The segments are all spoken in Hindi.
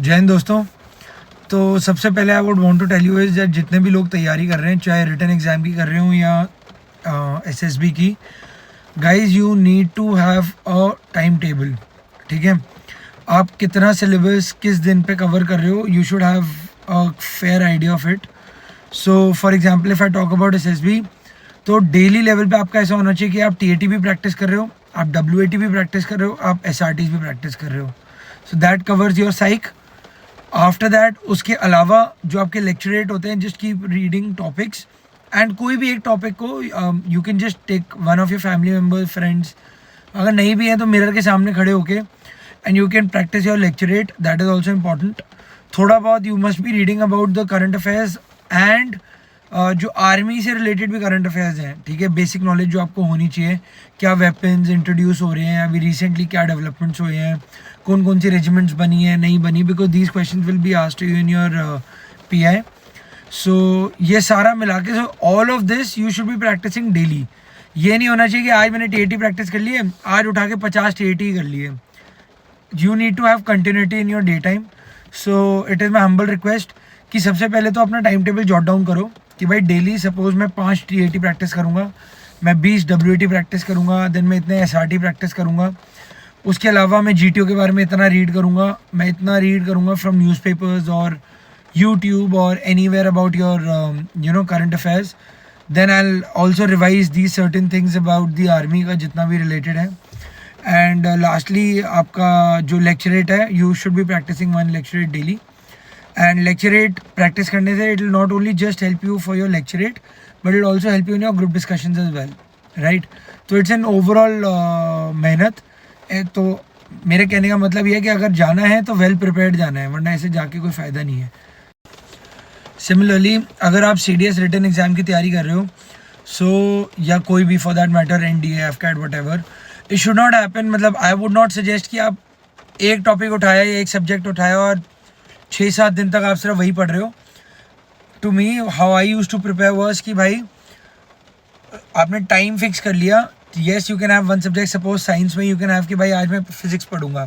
जय हिंद दोस्तों। तो सबसे पहले I would want to tell you is that जितने भी लोग तैयारी कर रहे हैं, चाहे रिटन एग्ज़ाम की कर रहे हो या एसएसबी की, guys you need to have a time table. ठीक है, आप कितना सिलेबस किस दिन पे कवर कर रहे हो, you should have a fair idea of it. So for example if I talk about SSB, तो डेली लेवल पे आपका ऐसा होना चाहिए कि आप टीएटी भी प्रैक्टिस कर रहे हो, आप डब्ल्यूएटी भी प्रैक्टिस कर रहे हो, आप एसआरटीज भी प्रैक्टिस कर रहे हो। So that covers your psych. After that उसके अलावा जो आपके लेक्चरेट होते हैं, just keep reading topics and कोई भी एक टॉपिक को you can just take one of your family members, friends, अगर नहीं भी है तो मिरर के सामने खड़े होके and you can practice your lecturette, that is also important. थोड़ा बहुत you must be reading about the current affairs and जो आर्मी से रिलेटेड भी करंट अफेयर्स हैं। ठीक है, बेसिक नॉलेज जो आपको होनी चाहिए, क्या वेपन्स इंट्रोड्यूस हो रहे हैं अभी रिसेंटली, क्या डेवलपमेंट्स हुए हैं, कौन कौन सी रेजिमेंट्स बनी है नहीं बनी, because these question will be asked you in your PI. So ये सारा मिला के, so all of this you should be practising daily. ये नहीं होना चाहिए कि आज मैंने टीएटी प्रैक्टिस कर ली है, आज उठा के 50 टीएटी कर लिए। You need to have continuity in your day time. So it is my humble request कि सबसे पहले तो अपना टाइम टेबल जॉट डाउन करो कि भाई डेली सपोज मैं 5 टीएटी प्रैक्टिस करूँगा, मैं 20 डब्ल्यूएटी प्रैक्टिस करूँगा, देन मैं इतने एसआरटी प्रैक्टिस करूँगा, उसके अलावा मैं जीटीओ के बारे में इतना रीड करूँगा, मैं इतना रीड करूँगा फ्रॉम न्यूज़पेपर्स और यूट्यूब और anywhere about your current affairs. Then I will also revise these certain things about the army का जितना भी रिलेटेड है। एंड लास्टली आपका जो लेक्चरेट है, you should be practising one lecturette daily. And lecturette practice करने से it will not only just help you for your lecturette, but it also help you in your group discussions as well, right. तो इट्स एन ओवरऑल मेहनत। तो मेरे कहने का मतलब ये है कि अगर जाना है तो वेल प्रिपेयर्ड जाना है, वरना ऐसे जाके कोई फ़ायदा नहीं है। सिमिलरली अगर आप सीडीएस रिटन एग्ज़ाम की तैयारी कर रहे हो, सो या कोई भी for that matter NDA, AFCAT, whatever, it should not happen. मतलब आई वुड नॉट सजेस्ट कि आप एक टॉपिक उठाया या एक सब्जेक्ट उठाया और 6-7 दिन तक आप सिर्फ वही पढ़ रहे हो। To me how I use to prepare verse कि भाई आपने टाइम फिक्स कर लिया। Yes, you can have one subject, suppose science में यू कैन हैव कि भाई आज मैं फिजिक्स पढ़ूंगा,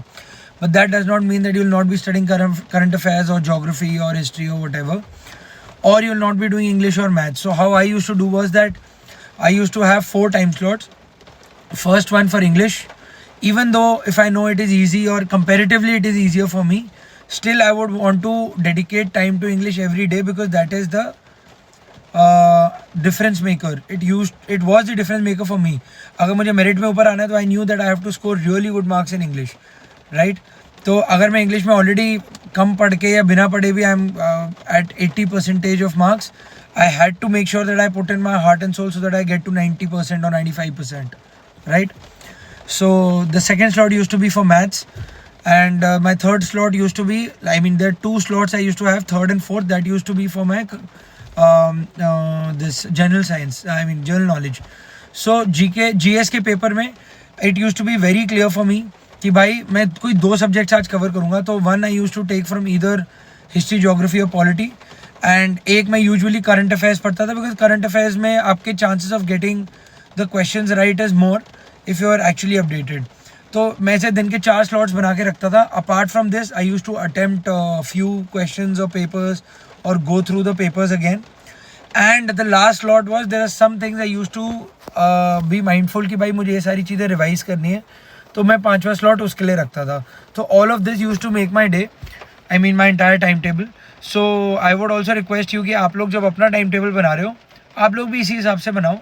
but that does not mean that you will not be studying current affairs और ज्योग्राफी और हिस्ट्री और व्हाटएवर, और you will not be doing English और maths. So how I use to do was that I use to have 4 time slots. First one for English, even though if I know it is easy or comparatively it is easier for me, still I would want to dedicate time to English every day because that is the difference maker. It was the difference maker for me. अगर मुझे मेरिट में ऊपर आना है तो I knew that I have to score really good marks in English, right? तो अगर मैं इंग्लिश में ऑलरेडी कम पढ़ के या बिना पढ़े भी I am at 80% of marks, I had to make sure that I put in my heart and soul so that I get to 90% or 95%. Right, so the second slot used to be for maths, and my third slot used to be, I mean there are 2 slots I used to have, third and fourth, that used to be for my this general science, I mean general knowledge. So GS के पेपर में it used to be very clear for me कि भाई मैं कोई 2 सब्जेक्ट्स आज कवर करूँगा, तो one I use to take from either history, geography और पॉलिटी, एंड एक मैं यूजुअली करंट अफेयर्स पढ़ता था, बिकॉज करंट अफेयर्स में आपके chances of getting the questions right is more if you are actually updated. तो मैं ऐसे दिन के 4 स्लॉट्स बना के रखता था। Apart from this I use to attempt few questions और पेपर्स और go through the papers again, and the last slot was there are some things I use to be mindful कि भाई मुझे ये सारी चीज़ें रिवाइज करनी है, तो मैं 5वां स्लॉट उसके लिए रखता था। तो all of this use to make my day, I mean my entire time table. So I would also request you कि आप लोग जब अपना टाइम टेबल बना रहे हो, आप लोग भी इसी हिसाब से बनाओ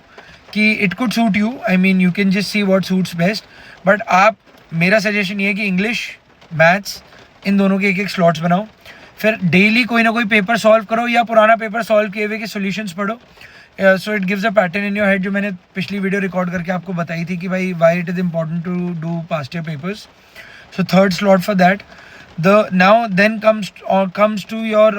कि it could suit you, I mean you can just see what suits best, but आप, मेरा सजेशन ये है कि इंग्लिश, मैथ्स, इन दोनों के एक स्लॉट्स बनाओ, फिर डेली कोई ना कोई पेपर सॉल्व करो या पुराना पेपर सॉल्व किए हुए के सॉल्यूशंस पढ़ो। So it gives a pattern in your head, जो मैंने पिछली वीडियो रिकॉर्ड करके आपको बताई थी कि भाई why it is important to do past year papers. So third slot for that, now then comes to your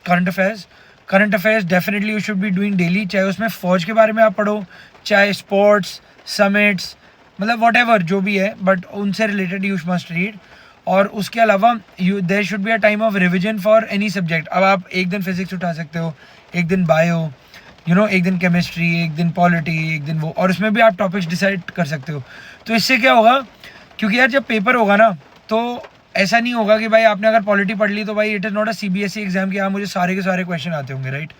current affairs. Current affairs definitely you should be doing daily, चाहे उसमें फ़ौज के बारे में आप पढ़ो, चाहे स्पोर्ट्स, समिट्स, मतलब वॉट एवर जो भी है, बट उनसे रिलेटेड यू मस्ट रीड। और उसके अलावा there should be a time of revision for any subject. अब आप एक दिन फिजिक्स उठा सकते हो, एक दिन बायो, एक दिन केमिस्ट्री, एक दिन पॉलिटी, एक दिन वो, और उसमें भी आप टॉपिक्स डिसाइड कर सकते हो। तो इससे क्या होगा, क्योंकि यार जब पेपर होगा ना, तो ऐसा नहीं होगा कि भाई आपने अगर पॉलिटी पढ़ ली तो भाई it is not a CBSE exam कि हाँ मुझे सारे के सारे क्वेश्चन आते होंगे, right?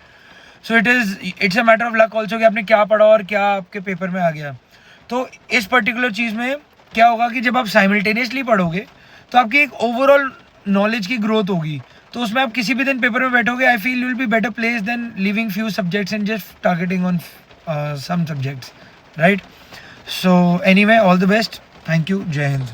So it's a matter of luck also कि आपने क्या पढ़ा और क्या आपके पेपर में आ गया। तो इस पर्टिकुलर चीज़ में क्या होगा कि जब आप साइमल्टेनियसली पढ़ोगे तो आपकी एक ओवरऑल नॉलेज की ग्रोथ होगी, तो उसमें आप किसी भी दिन पेपर में बैठोगे, I feel you will be better place than leaving few subjects and just targeting on some subjects, right? So anyway, all the best, thank you, Jai Hind.